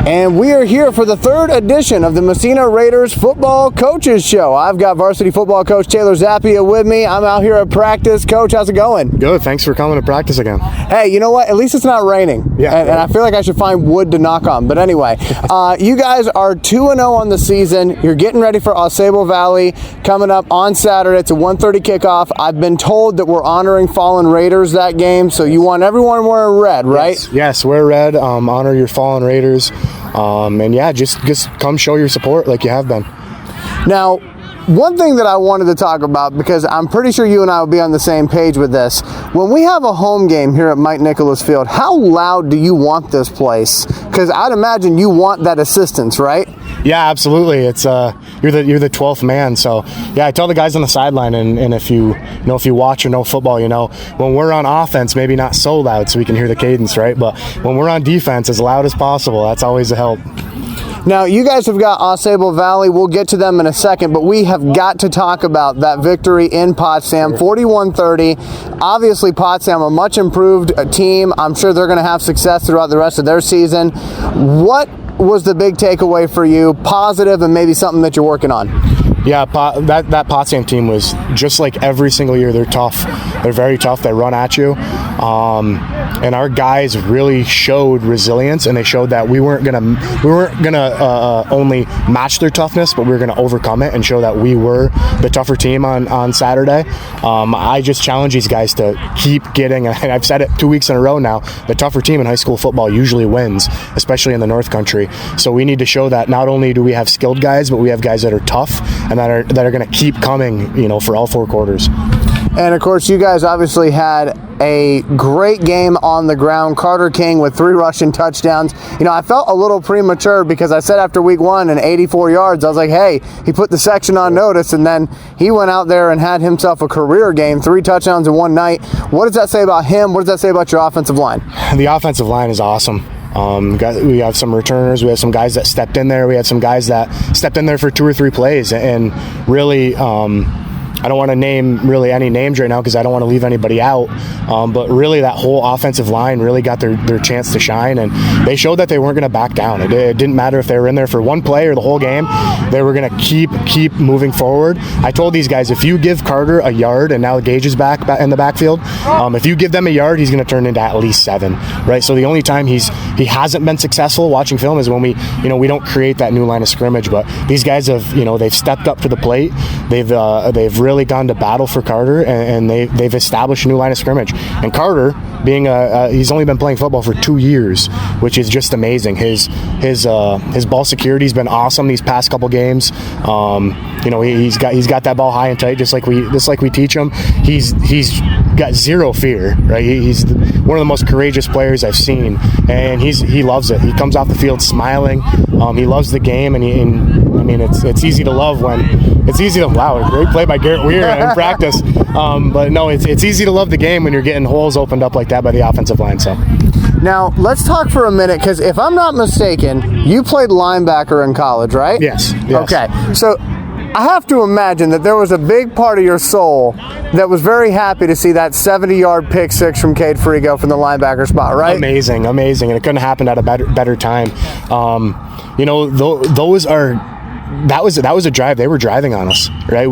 And we are here for the third edition of the Massena Raiders Football Coaches Show. I've got varsity football coach Talyor Zappia with me. I'm out here at practice. Coach, how's it going? Good. Thanks for coming to practice again. Hey, you know what? At least it's not raining. Yeah. And I feel like I should find wood to knock on. But anyway, you guys are 2-0 on the season. You're getting ready for Ausable Valley coming up on Saturday. It's a 1:30 kickoff. I've been told that we're honoring fallen Raiders that game, so you want everyone wearing red, right? Yes, wear red. Honor your fallen Raiders. And yeah, just come show your support like you have been. Now, one thing that I wanted to talk about, because I'm pretty sure you and I will be on the same page with this, when we have a home game here at Mike Nicholas Field, how loud do you want this place? Because I'd imagine you want that assistance, right? Yeah, absolutely. It's you're the 12th man. So yeah, I tell the guys on the sideline, and if you watch or know football, when we're on offense, maybe not so loud so we can hear the cadence, right? But when we're on defense, as loud as possible. That's always a help. Now, you guys have got Ausable Valley. We'll get to them in a second, but we have got to talk about that victory in Potsdam, 41-30. Obviously, Potsdam, a much improved team. I'm sure they're going to have success throughout the rest of their season. What was the big takeaway for you, positive and maybe something that you're working on? Yeah, that Potsdam team was just like every single year. They're tough. They're very tough. They run at you. And our guys really showed resilience, and they showed that we weren't gonna only match their toughness, but we were gonna overcome it and show that we were the tougher team on Saturday. I just challenge these guys to keep getting, and I've said it 2 weeks in a row now, the tougher team in high school football usually wins, especially in the North Country. So we need to show that not only do we have skilled guys, but we have guys that are tough and that are going to keep coming, for all four quarters. And of course, you guys obviously had a great game on the ground. Carter King with 3 rushing touchdowns. I felt a little premature because I said after week 1 and 84 yards, I was like, hey, he put the section on notice, and then he went out there and had himself a career game, 3 touchdowns in one night. What does that say about him? What does that say about your offensive line? The offensive line is awesome. We have some returners. We have some guys that stepped in there. We had some guys that stepped in there for 2 or 3 plays, and really, I don't want to name really any names right now because I don't want to leave anybody out. But really, that whole offensive line really got their chance to shine, and they showed that they weren't going to back down. It didn't matter if they were in there for 1 play or the whole game. They were going to keep moving forward. I told these guys, if you give Carter a yard, and now Gage is back in the backfield, if you give them a yard, he's going to turn into at least 7, right? So the only time he hasn't been successful watching film is when we don't create that new line of scrimmage. But these guys have, they've stepped up to the plate. They've really gone to battle for Carter, and they've established a new line of scrimmage. And Carter, being he's only been playing football for 2 years, which is just amazing. His ball security's been awesome these past couple games. He's got that ball high and tight, just like we teach him. He's got zero fear, right? He's one of the most courageous players I've seen, and he loves it. He comes off the field smiling. He loves the game, and it's easy to love wow, great play by Garrett Weir in practice. But no, it's easy to love the game when you're getting holes opened up like that by the offensive line. So now let's talk for a minute, because if I'm not mistaken, you played linebacker in college, right? Yes. Okay, so I have to imagine that there was a big part of your soul that was very happy to see that 70-yard pick six from Cade Frigo from the linebacker spot, right? Amazing, and it couldn't happen at a better time. That was a drive. They were driving on us, right?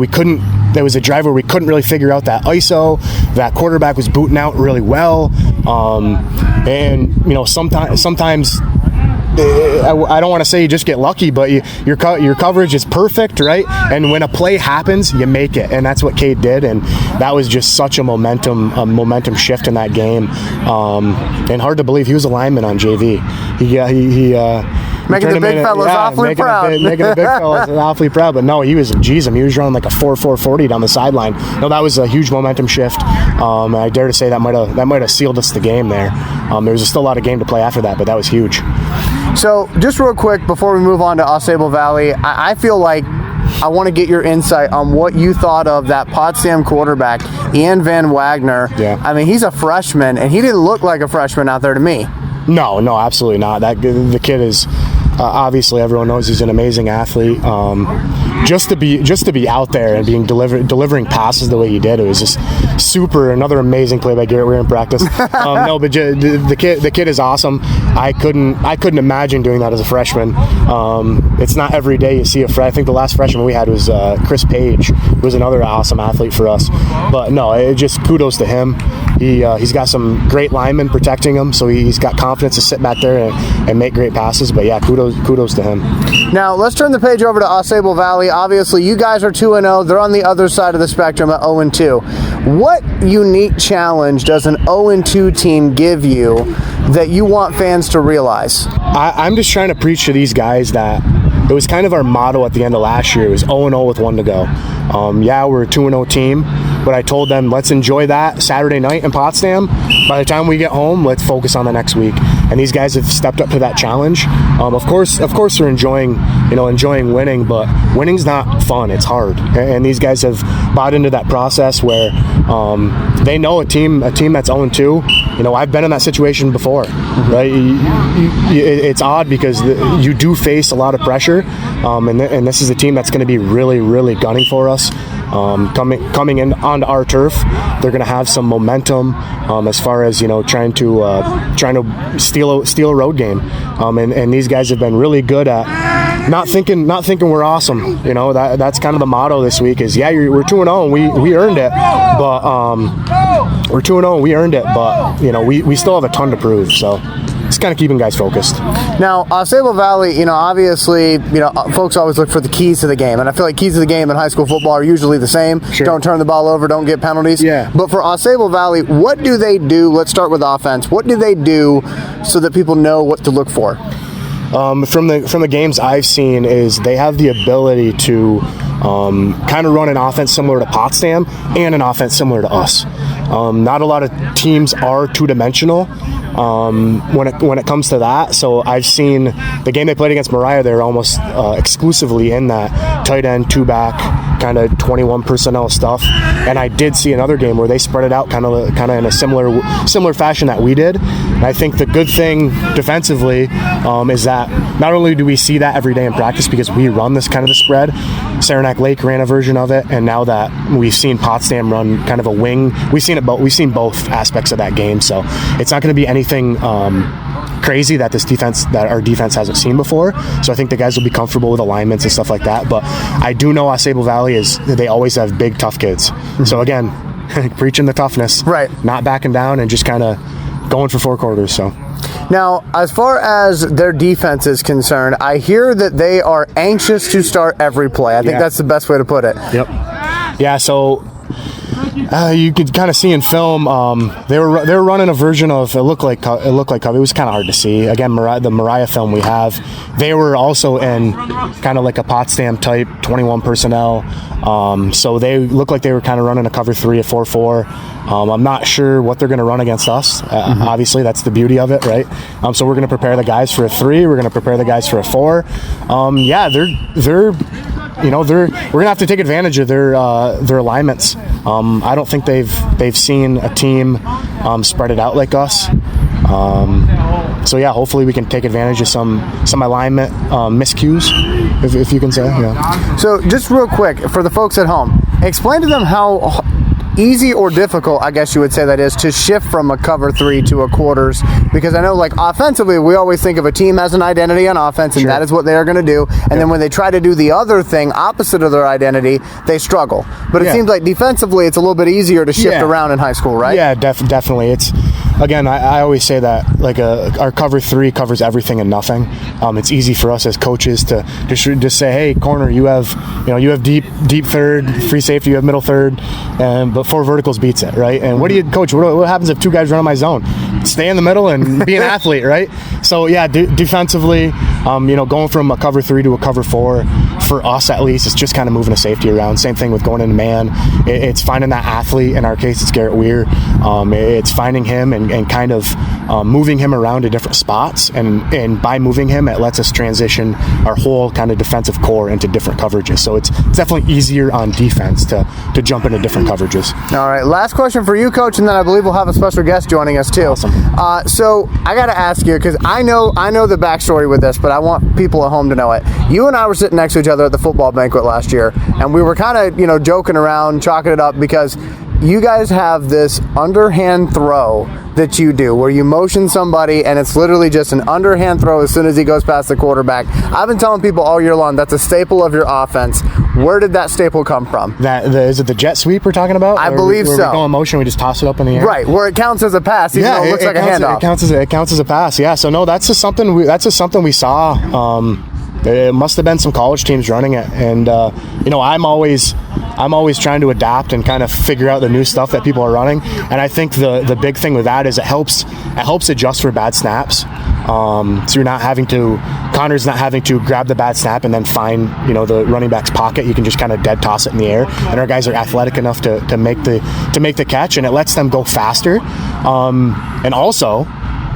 There was a drive where we couldn't really figure out that ISO. That quarterback was booting out really well, and sometimes. I don't want to say you just get lucky, but your coverage is perfect, right? And when a play happens, you make it, and that's what Cade did, and that was just such a momentum shift in that game. And hard to believe he was a lineman on JV. Making the big fellas awfully proud. Making the big fellas awfully proud. But no, he was running like a 4.40 down the sideline. No, that was a huge momentum shift. I dare to say that might have sealed us the game there. There was still a lot of game to play after that, but that was huge. So just real quick before we move on to Ausable Valley, I feel like I want to get your insight on what you thought of that Potsdam quarterback, Ian Van Wagner. Yeah. I mean, he's a freshman, and he didn't look like a freshman out there to me. No, absolutely not. The kid is obviously, everyone knows he's an amazing athlete. just to be out there and being delivering passes the way he did, it was just another amazing play by Garrett. We were in practice. No, but the kid is awesome. I couldn't imagine doing that as a freshman. It's not every day you see I think the last freshman we had was Chris Page, who was another awesome athlete for us. But no, it just kudos to him. He's got some great linemen protecting him, so he's got confidence to sit back there and make great passes. But yeah, kudos to him. Now let's turn the page over to Ausable Valley. Obviously, you guys are 2-0. They're on the other side of the spectrum at 0-2. What unique challenge does an 0-2 team give you that you want fans to realize? I'm just trying to preach to these guys that it was kind of our motto at the end of last year. It was 0-0 with 1 to go. Yeah, we're a 2-0 team, but I told them, let's enjoy that Saturday night in Potsdam. By the time we get home, let's focus on the next week. And these guys have stepped up to that challenge. Of course, they're enjoying winning, but winning's not fun. It's hard. And these guys have bought into that process where they know a team that's 0-2. I've been in that situation before, right? It's odd because you do face a lot of pressure, and this is a team that's going to be really, really gunning for us. Coming in onto our turf, they're going to have some momentum as far as trying to steal a road game, and these guys have been really good at not thinking we're awesome. That's kind of the motto this week is we're 2-0 and we earned it, but we're 2-0 and we earned it, but we still have a ton to prove. So just kind of keeping guys focused. Now, Ausable Valley, obviously, folks always look for the keys to the game, and I feel like keys to the game in high school football are usually the same. Sure. Don't turn the ball over, don't get penalties. Yeah. But for Ausable Valley, what do they do? Let's start with offense. What do they do so that people know what to look for? From the games I've seen is they have the ability to kind of run an offense similar to Potsdam and an offense similar to us. Not a lot of teams are two-dimensional when it comes to that. So I've seen the game they played against Morrell, they're almost exclusively in that tight end, two-back, kind of 21 personnel stuff. And I did see another game where they spread it out kind of in a similar fashion that we did. And I think the good thing defensively is that not only do we see that every day in practice because we run this kind of the spread, Saranac Lake ran a version of it, and now that we've seen Potsdam run kind of a wing, we've seen both aspects of that game. So it's not going to be anything crazy that our defense hasn't seen before. So I think the guys will be comfortable with alignments and stuff like that. But I do know Ausable Valley they always have big, tough kids. Mm-hmm. So again, preaching the toughness, right? Not backing down and just kind of going for 4 quarters. So. Now, as far as their defense is concerned, I hear that they are anxious to start every play. I think that's the best way to put it. Yep. Yeah, so you could kind of see in film they were running a version of it looked like cover. It was kind of hard to see. Again, the Morrell film we have, they were also in kind of like a Potsdam type 21 personnel. So they looked like they were kind of running a cover 3, a 4-4. I'm not sure what they're going to run against us. Obviously, that's the beauty of it, right? So we're going to prepare the guys for a 3. We're going to prepare the guys for a 4. We're going to have to take advantage of their alignments. I don't think they've seen a team spread it out like us. So yeah, hopefully we can take advantage of some alignment miscues, if you can say. Yeah. So just real quick for the folks at home, explain to them how easy or difficult, I guess you would say, that is to shift from a cover 3 to a quarters, because I know like offensively we always think of a team as an identity on offense, and that is what they are going to do, and then when they try to do the other thing opposite of their identity, they struggle. But it seems like defensively it's a little bit easier to shift around in high school, right? Yeah, definitely. It's again, I always say that like our cover 3 covers everything and nothing. It's easy for us as coaches to just say, hey, corner, you have deep third, free safety, you have middle third, but 4 verticals beats it, right? And what do you coach? What happens if 2 guys run on my zone? Stay in the middle and be an athlete, right? So yeah, defensively, going from a cover 3 to a cover 4, for us at least, it's just kind of moving a safety around. Same thing with going into man. It's finding that athlete. In our case, it's Garrett Weir. It's finding him and kind of moving him around to different spots. And by moving him, it lets us transition our whole kind of defensive core into different coverages. So it's definitely easier on defense to jump into different coverages. All right, last question for you, Coach, and then I believe we'll have a special guest joining us too. Awesome. So I got to ask you, because I know the backstory with this, but I want people at home to know it. You and I were sitting next to each other together at the football banquet last year, and we were kind of, joking around, chalking it up because you guys have this underhand throw that you do where you motion somebody and it's literally just an underhand throw as soon as he goes past the quarterback. I've been telling people all year long that's a staple of your offense. Where did that staple come from? Is it the jet sweep we're talking about? I believe so. We go in motion, we just toss it up in the air. Right, where it counts as a pass, even though it looks like a handoff. It counts as a pass. Yeah. So no, that's just something we saw. It must have been some college teams running it, and I'm always trying to adapt and kind of figure out the new stuff that people are running. And I think the big thing with that is it helps adjust for bad snaps. So you're not having to, Connor's not having to grab the bad snap and then find the running back's pocket. You can just kind of dead toss it in the air, and our guys are athletic enough to make the catch, and it lets them go faster. And also,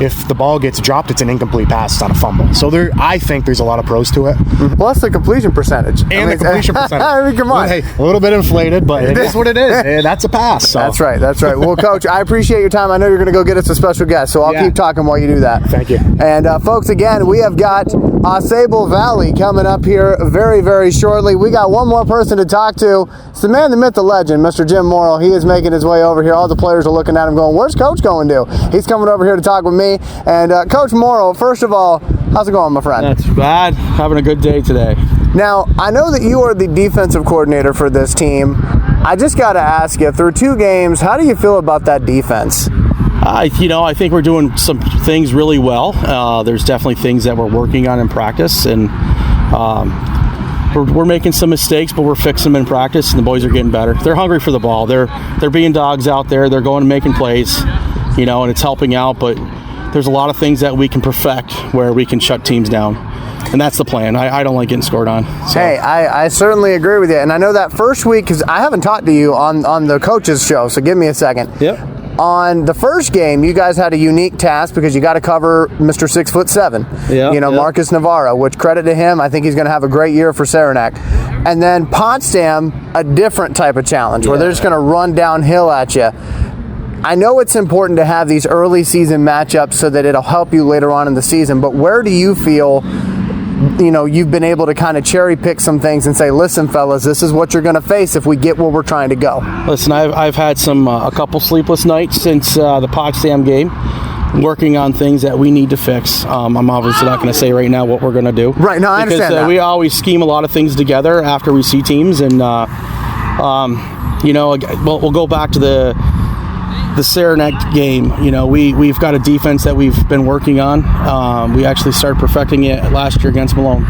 if the ball gets dropped, it's an incomplete pass. It's not a fumble. So I think there's a lot of pros to it. Plus the completion percentage. The completion percentage. I mean, come on. Hey, a little bit inflated, but it is what it is. That's a pass. So. That's right. Well, Coach, I appreciate your time. I know you're going to go get us a special guest, so I'll keep talking while you do that. Thank you. And folks, again, we have got Ausable Valley coming up here very, very shortly. We got one more person to talk to. It's the man, the myth, the legend, Mr. Jim Morrell. He is making his way over here. All the players are looking at him going, where's Coach going to? He's coming over here to talk with me. And Coach Morrell, first of all, how's it going, my friend? That's bad. Having a good day today. Now, I know that you are the defensive coordinator for this team. I just got to ask you, through 2 games, how do you feel about that defense? I think we're doing some things really well. There's definitely things that we're working on in practice, and we're making some mistakes, but we're fixing them in practice, and the boys are getting better. They're hungry for the ball. They're being dogs out there. They're going and making plays, and it's helping out, but there's a lot of things that we can perfect where we can shut teams down. And that's the plan. I don't like getting scored on. So. Hey, I certainly agree with you. And I know that first week, because I haven't talked to you on the coaches show, so give me a second. Yep. On the first game, you guys had a unique task because you got to cover Mr. 6'7". Yeah. Marcus Navarro, which credit to him. I think he's going to have a great year for Saranac. And then Potsdam, a different type of challenge where they're just going to run downhill at you. I know it's important to have these early season matchups so that it'll help you later on in the season, but where do you feel you've been able to kind of cherry pick some things and say, listen, fellas, this is what you're going to face if we get where we're trying to go? Listen, I've had a couple sleepless nights since the Potsdam game, working on things that we need to fix. I'm obviously not going to say right now what we're going to do. Right, no, I understand that. We always scheme a lot of things together after we see teams, and we'll go back to the Saranac game. We've got a defense that we've been working on. We actually started perfecting it last year against Malone,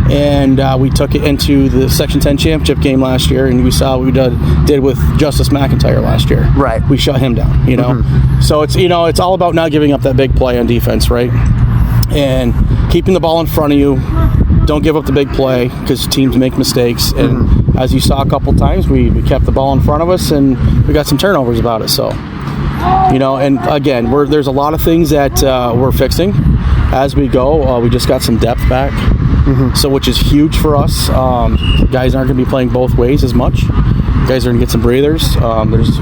and we took it into the Section 10 championship game last year, and we saw what we did with Justice McIntyre last year. Right. We shut him down. So it's all about not giving up that big play on defense, right? And keeping the ball in front of you. Don't give up the big play because teams make mistakes. And as you saw a couple times, we kept the ball in front of us and we got some turnovers about it. So, and again, there's a lot of things that we're fixing as we go. We just got some depth back, so which is huge for us. Guys aren't going to be playing both ways as much. Guys are going to get some breathers. There's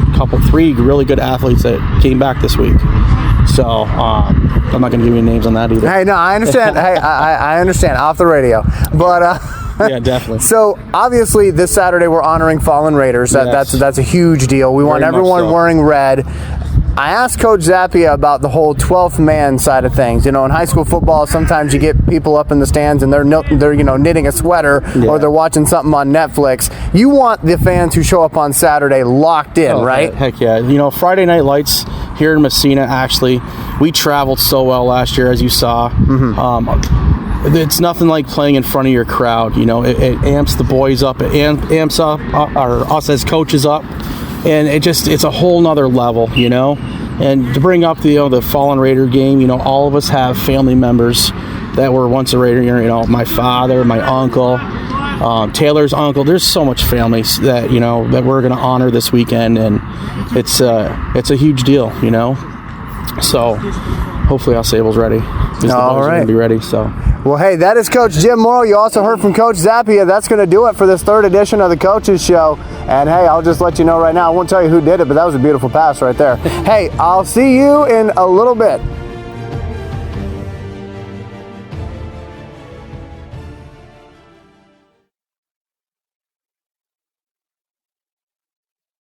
3 really good athletes that came back this week. So I'm not going to give you names on that either. Hey, no, I understand. Hey, I understand. Off the radio. But yeah, definitely. So obviously this Saturday we're honoring fallen Raiders. Yes. That's a huge deal. We want everyone wearing red. I asked Coach Zappia about the whole 12th man side of things. In high school football, sometimes you get people up in the stands and they're knitting a sweater or they're watching something on Netflix. You want the fans who show up on Saturday locked in, right? Heck yeah. Friday Night Lights here in Massena, actually, we traveled so well last year, as you saw. It's nothing like playing in front of your crowd. It amps the boys up. It amps up us as coaches up. And it's a whole nother level, And to bring up the Fallen Raider game, all of us have family members that were once a Raider. My father, my uncle, Taylor's uncle. There's so much family that that we're going to honor this weekend, and it's a huge deal, So hopefully Ausable's ready. All right, going to be ready. So. Well, hey, that is Coach Jim Morrell. You also heard from Coach Zappia. That's going to do it for this 3rd edition of the Coaches Show. And, hey, I'll just let you know right now. I won't tell you who did it, but that was a beautiful pass right there. Hey, I'll see you in a little bit.